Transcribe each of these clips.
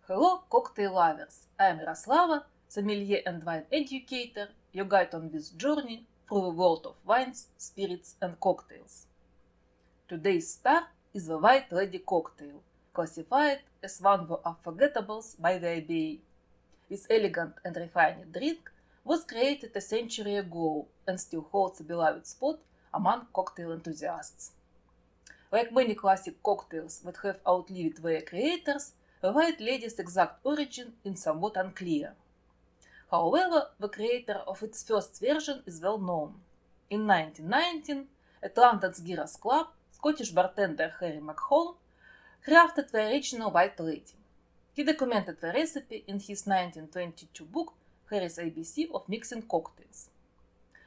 Hello, cocktail lovers! I am Yaroslava, sommelier and wine educator, your guide on this journey through the world of wines, spirits and cocktails. Today's star is the White Lady cocktail, classified as one of the unforgettables by the IBA. This elegant and refined drink was created a century ago and still holds a beloved spot among cocktail enthusiasts. Like many classic cocktails that have outlived their creators, the White Lady's exact origin is somewhat unclear. However, the creator of its first version is well known. In 1919, at London's Giras Club, Scottish bartender Harry McHolm crafted the original White Lady. He documented the recipe in his 1922 book Harry's ABC of Mixing Cocktails.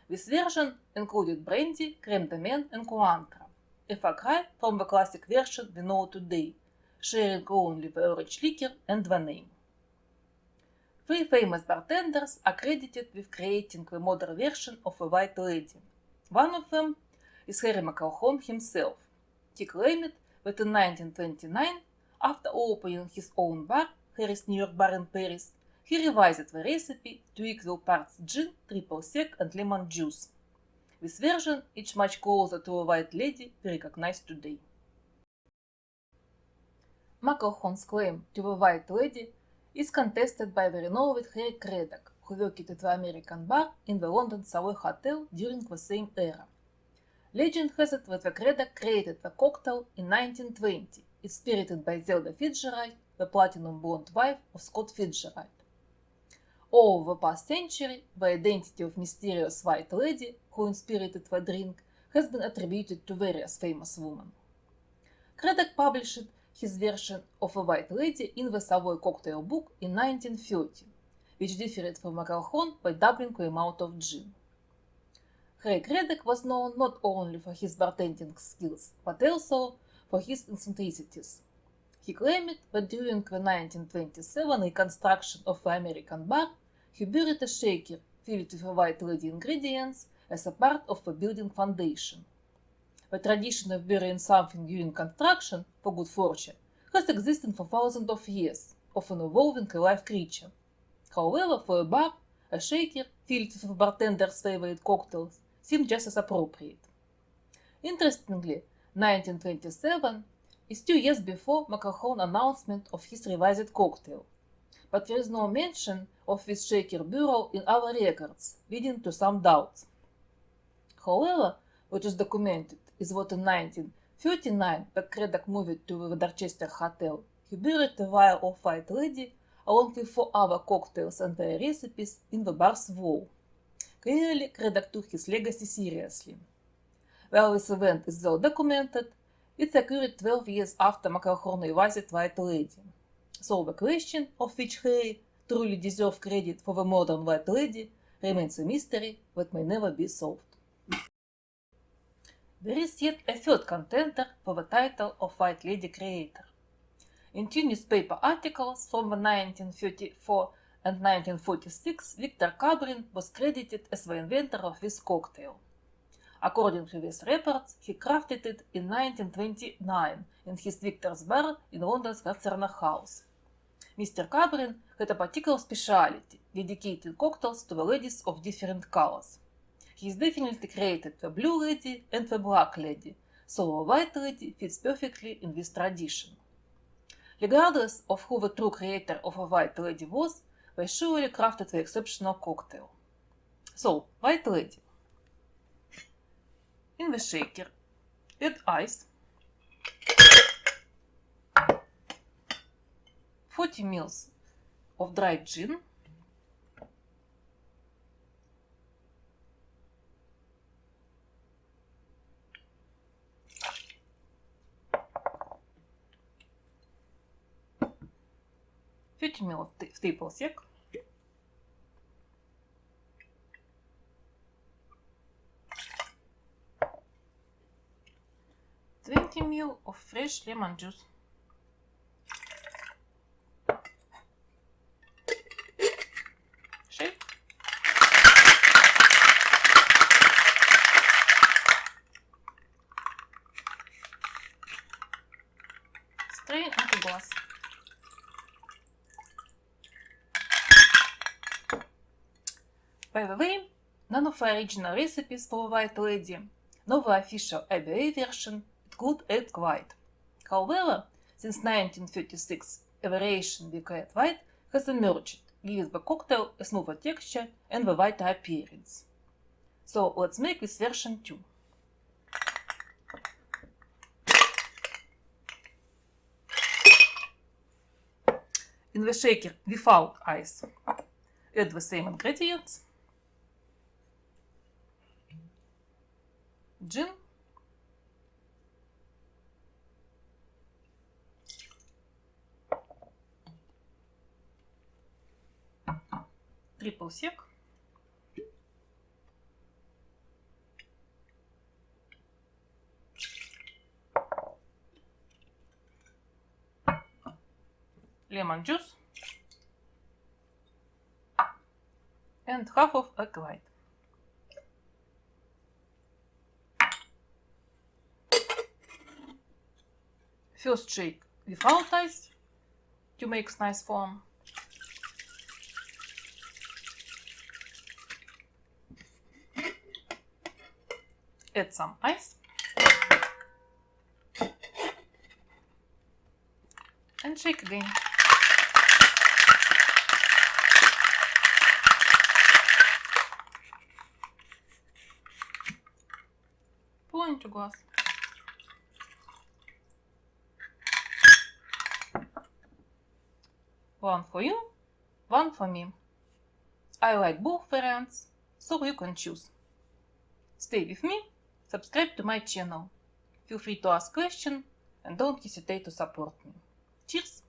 This version included brandy, creme de menthe and Cointreau, a far cry from the classic version we know today, sharing only the orange liquor and the name. Three famous bartenders are credited with creating the modern version of the White Lady. One of them is Harry McElhone himself. He claimed that in 1929, after opening his own bar, Harry's New York Bar in Paris, he revised the recipe to equal parts gin, triple sec and lemon juice. This version is much closer to a White Lady we recognize today. McElhone's claim to the White Lady is contested by the renowned Harry Craddock, who worked at the American Bar in the London Savoy Hotel during the same era. Legend has it that the Craddock created the cocktail in 1920, inspired by Zelda Fitzgerald, the platinum blonde wife of Scott Fitzgerald. Over the past century, the identity of mysterious White Lady who inspired the drink has been attributed to various famous women. Craddock published his version of the White Lady in the Savoy Cocktail Book in 1930, which differed from McElhone by doubling the amount of gin. Harry Craddock was known not only for his bartending skills, but also for his eccentricities. He claimed that during the 1927 reconstruction of the American Bar, he buried a shaker filled with White Lady ingredients as a part of the building foundation. The tradition of burying something during construction for good fortune has existed for thousands of years, often involving a live creature. However, for a bar, a shaker filled with bartender's favorite cocktails seemed just as appropriate. Interestingly, 1927 is 2 years before McElhone's announcement of his revised cocktail, but there is no mention of this shaker burial in our records, leading to some doubts. However, what is documented is that in 1939, when Craddock moved to the Dorchester Hotel, he buried a vial of White Lady along with 4 other cocktails and their recipes in the bar's wall. Clearly, Craddock took his legacy seriously. While this event is well documented, it occurred 12 years after McElhone revised White Lady. So the question of which Harry truly deserves credit for the modern White Lady remains a mystery that may never be solved. There is yet a third contender for the title of White Lady creator. In 2 newspaper articles from the 1934 and 1946, Victor Cabrin was credited as the inventor of this cocktail. According to these reports, he crafted it in 1929 in his Victor's Bar in London's Gardner House. Mr. Cabrin had a particular specialty, dedicating cocktails to the ladies of different colors. He has definitely created the Blue Lady and the Black Lady, so the White Lady fits perfectly in this tradition. Regardless of who the true creator of a White Lady was, they surely crafted the exceptional cocktail. So, White Lady. In the shaker, add ice, 40 ml of dried gin, 30 ml of triple sec, 20 ml of fresh lemon juice, shake, strain into glass. By the way, none of our original recipes for White Lady, nor the official IBA version, include egg white. However, since 1936, a variation with egg white has emerged, giving the cocktail a smoother texture and a whiter appearance. So let's make this version too. In the shaker without ice, add the same ingredients: gin, triple sec, lemon juice, and half of egg white. First shake without ice to make nice foam. Add some ice and shake again. Pour into glass. One for you, one for me. I like both variants, so you can choose. Stay with me, subscribe to my channel. Feel free to ask questions and don't hesitate to support me. Cheers!